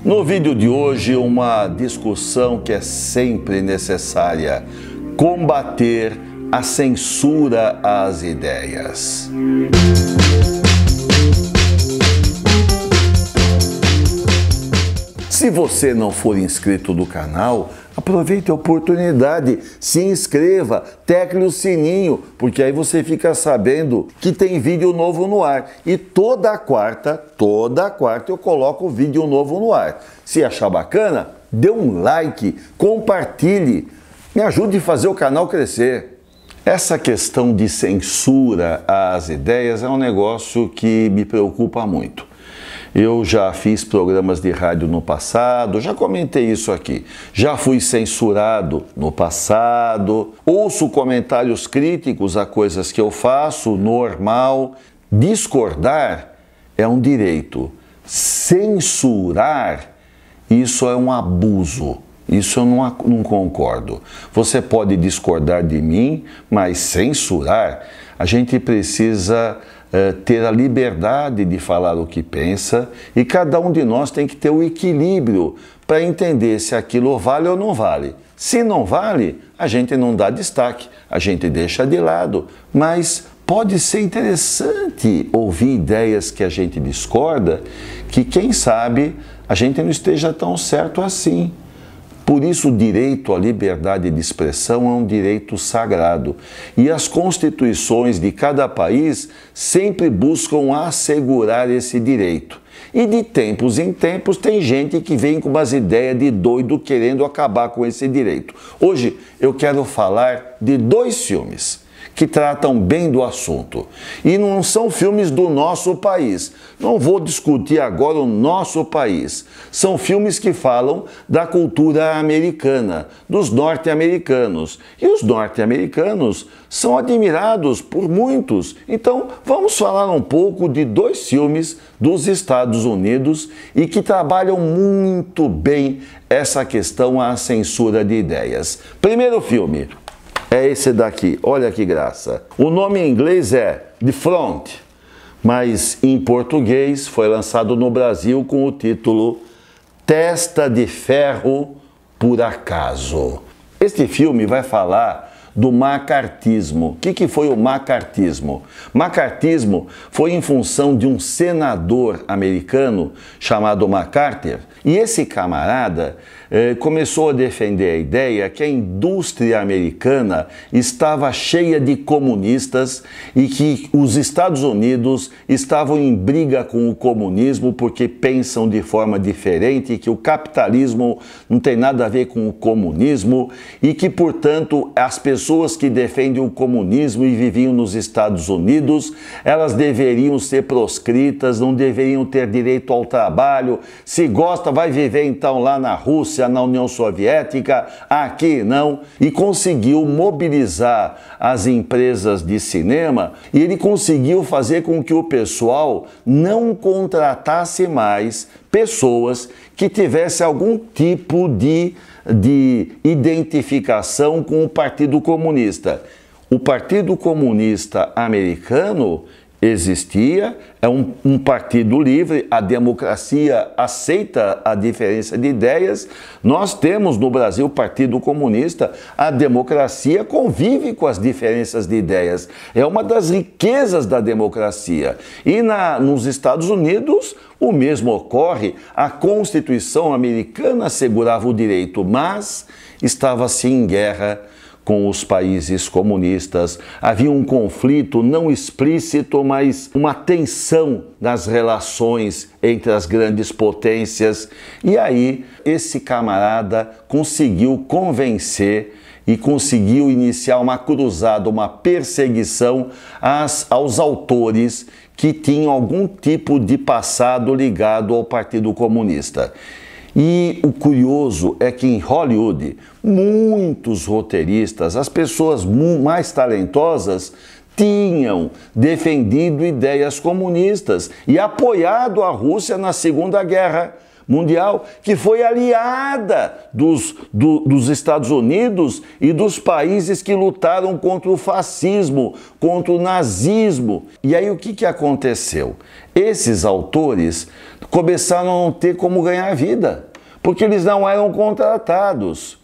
No vídeo de hoje, uma discussão que é sempre necessária: combater a censura às ideias. Se você não for inscrito no canal, aproveite a oportunidade, se inscreva, tecle o sininho, porque aí você fica sabendo que tem vídeo novo no ar. E toda quarta eu coloco vídeo novo no ar. Se achar bacana, dê um like, compartilhe, me ajude a fazer o canal crescer. Essa questão de censura às ideias é um negócio que me preocupa muito. Eu já fiz programas de rádio no passado, já comentei isso aqui. Já fui censurado no passado, ouço comentários críticos a coisas que eu faço, normal. Discordar é um direito. Censurar, isso é um abuso. Isso eu não concordo. Você pode discordar de mim, mas censurar, a gente precisa ter a liberdade de falar o que pensa, e cada um de nós tem que ter o equilíbrio para entender se aquilo vale ou não vale. Se não vale, a gente não dá destaque, a gente deixa de lado, mas pode ser interessante ouvir ideias que a gente discorda, que quem sabe a gente não esteja tão certo assim. Por isso, o direito à liberdade de expressão é um direito sagrado. E as constituições de cada país sempre buscam assegurar esse direito. E de tempos em tempos tem gente que vem com umas ideias de doido querendo acabar com esse direito. Hoje eu quero falar de dois filmes que tratam bem do assunto. E não são filmes do nosso país. Não vou discutir agora o nosso país. São filmes que falam da cultura americana, dos norte-americanos. E os norte-americanos são admirados por muitos. Então, vamos falar um pouco de dois filmes dos Estados Unidos e que trabalham muito bem essa questão à censura de ideias. Primeiro filme é esse daqui, olha que graça. O nome em inglês é The Front, mas em português foi lançado no Brasil com o título Testa de Ferro por Acaso. Este filme vai falar do macartismo. O que foi o macartismo? Macartismo foi em função de um senador americano chamado MacArthur, e esse camarada começou a defender a ideia que a indústria americana estava cheia de comunistas e que os Estados Unidos estavam em briga com o comunismo porque pensam de forma diferente, que o capitalismo não tem nada a ver com o comunismo e que, portanto, as pessoas que defendem o comunismo e viviam nos Estados Unidos, elas deveriam ser proscritas, não deveriam ter direito ao trabalho. Se gosta, vai viver então lá na Rússia, na União Soviética, aqui não. E conseguiu mobilizar as empresas de cinema, e ele conseguiu fazer com que o pessoal não contratasse mais pessoas que tivessem algum tipo de identificação com o Partido Comunista. O Partido Comunista americano existia, é um partido livre, a democracia aceita a diferença de ideias. Nós temos no Brasil o Partido Comunista, a democracia convive com as diferenças de ideias. É uma das riquezas da democracia. E nos Estados Unidos o mesmo ocorre. A Constituição americana assegurava o direito, mas estava-se em guerra com os países comunistas. Havia um conflito não explícito, mas uma tensão nas relações entre as grandes potências. E aí esse camarada conseguiu convencer e conseguiu iniciar uma cruzada, uma perseguição aos autores que tinham algum tipo de passado ligado ao Partido Comunista. E o curioso é que em Hollywood, muitos roteiristas, as pessoas mais talentosas, tinham defendido ideias comunistas e apoiado a Rússia na Segunda Guerra. Mundial, que foi aliada dos Estados Unidos e dos países que lutaram contra o fascismo, contra o nazismo. E aí o que aconteceu? Esses autores começaram a não ter como ganhar vida, porque eles não eram contratados.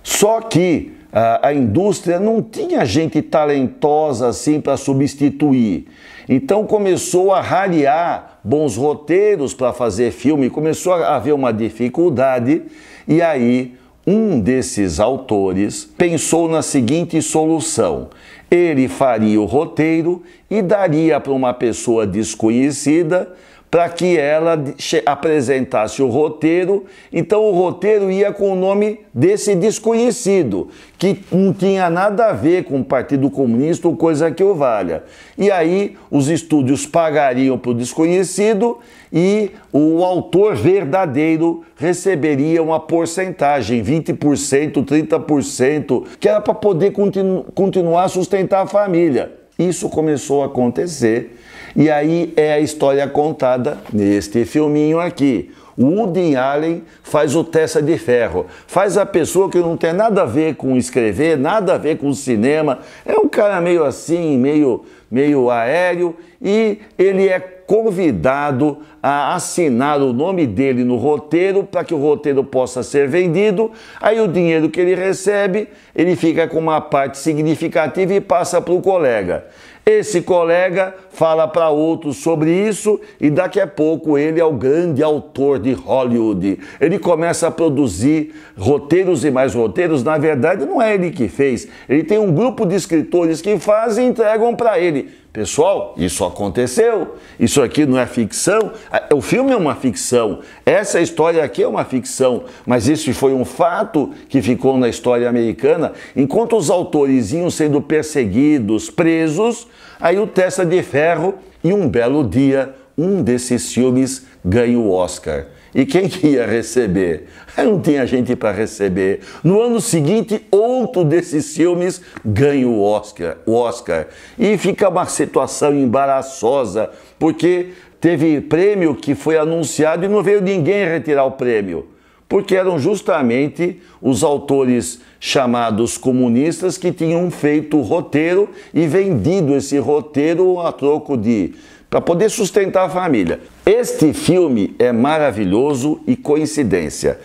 Só que a indústria não tinha gente talentosa assim para substituir. Então começou a rarear bons roteiros para fazer filme, começou a haver uma dificuldade, e aí um desses autores pensou na seguinte solução: ele faria o roteiro e daria para uma pessoa desconhecida para que ela apresentasse o roteiro. Então o roteiro ia com o nome desse desconhecido, que não tinha nada a ver com o Partido Comunista ou coisa que o valha. E aí os estúdios pagariam para o desconhecido e o autor verdadeiro receberia uma porcentagem, 20%, 30%, que era para poder continuar a sustentar a família. Isso começou a acontecer. E aí é a história contada neste filminho aqui. O Woody Allen faz o Testa de Ferro, faz a pessoa que não tem nada a ver com escrever, nada a ver com cinema, é um cara meio assim, meio aéreo, e ele é convidado a assinar o nome dele no roteiro para que o roteiro possa ser vendido. Aí o dinheiro que ele recebe, ele fica com uma parte significativa e passa para o colega. Esse colega fala para outros sobre isso e daqui a pouco ele é o grande autor de Hollywood. Ele começa a produzir roteiros e mais roteiros. Na verdade, não é ele que fez. Ele tem um grupo de escritores que fazem e entregam para ele. Pessoal, isso aconteceu. Isso aqui não é ficção. O filme é uma ficção. Essa história aqui é uma ficção. Mas isso foi um fato que ficou na história americana. Enquanto os autores iam sendo perseguidos, presos, aí o Testa de Ferro, e um belo dia, um desses filmes ganha o Oscar. E quem que ia receber? Não tinha gente para receber. No ano seguinte, outro desses filmes ganha o Oscar. E fica uma situação embaraçosa, porque teve prêmio que foi anunciado e não veio ninguém retirar o prêmio. Porque eram justamente os autores chamados comunistas que tinham feito o roteiro e vendido esse roteiro a troco para poder sustentar a família. Este filme é maravilhoso e coincidência.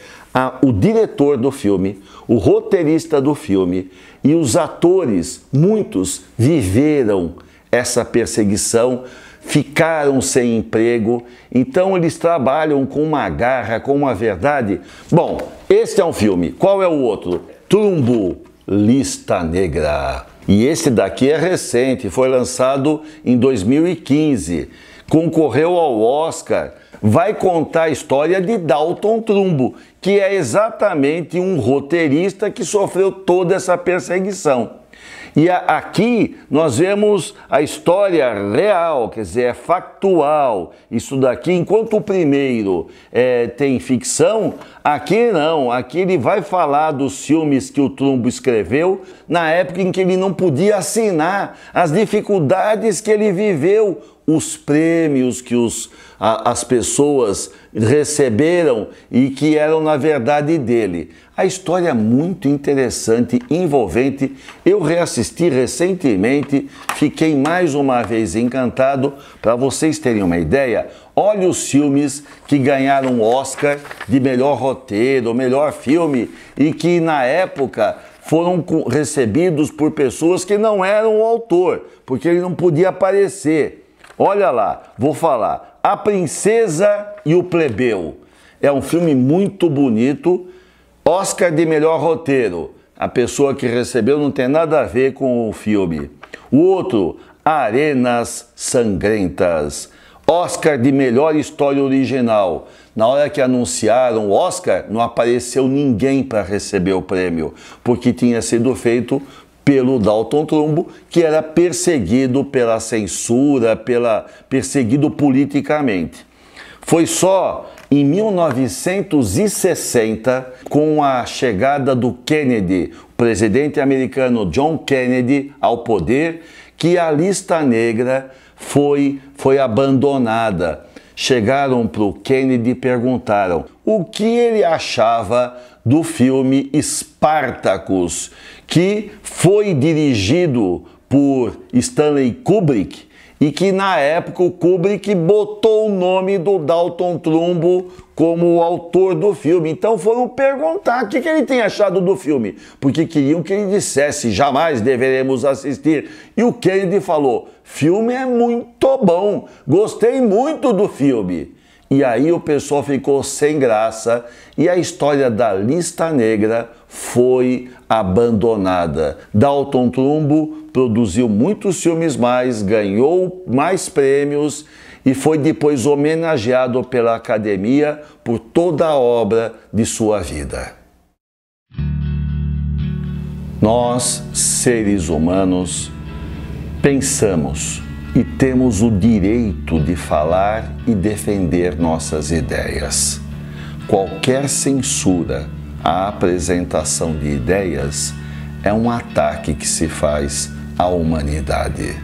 O diretor do filme, o roteirista do filme e os atores, muitos viveram essa perseguição, ficaram sem emprego, então eles trabalham com uma garra, com uma verdade. Bom, este é um filme. Qual é o outro? Trumbo, Lista Negra. E esse daqui é recente, foi lançado em 2015, concorreu ao Oscar. Vai contar a história de Dalton Trumbo, que é exatamente um roteirista que sofreu toda essa perseguição. E aqui nós vemos a história real, quer dizer, é factual. Isso daqui, enquanto o primeiro tem ficção, aqui não. Aqui ele vai falar dos filmes que o Trumbo escreveu na época em que ele não podia assinar, as dificuldades que ele viveu, os prêmios que as pessoas receberam e que eram na verdade dele. A história é muito interessante, envolvente. Eu reassisti recentemente, fiquei mais uma vez encantado. Para vocês terem uma ideia, olha os filmes que ganharam Oscar de melhor roteiro, melhor filme, e que na época foram recebidos por pessoas que não eram o autor, porque ele não podia aparecer. Olha lá, vou falar. A Princesa e o Plebeu. É um filme muito bonito. Oscar de melhor roteiro. A pessoa que recebeu não tem nada a ver com o filme. O outro, Arenas Sangrentas. Oscar de melhor história original. Na hora que anunciaram o Oscar, não apareceu ninguém para receber o prêmio, porque tinha sido feito pelo Dalton Trumbo, que era perseguido pela censura, perseguido politicamente. Foi só em 1960, com a chegada do Kennedy, o presidente americano John Kennedy, ao poder, que a Lista Negra foi abandonada. chegaram para o Kennedy e perguntaram o que ele achava do filme Spartacus, que foi dirigido por Stanley Kubrick e que na época o Kubrick botou o nome do Dalton Trumbo como o autor do filme. Então foram perguntar o que ele tem achado do filme, porque queriam que ele dissesse jamais deveremos assistir. E o Kennedy falou: filme é muito bom, gostei muito do filme. E aí o pessoal ficou sem graça e a história da Lista Negra foi abandonada. Dalton Trumbo produziu muitos filmes mais, ganhou mais prêmios e foi depois homenageado pela Academia por toda a obra de sua vida. Nós, seres humanos, pensamos e temos o direito de falar e defender nossas ideias. Qualquer censura à apresentação de ideias é um ataque que se faz à humanidade.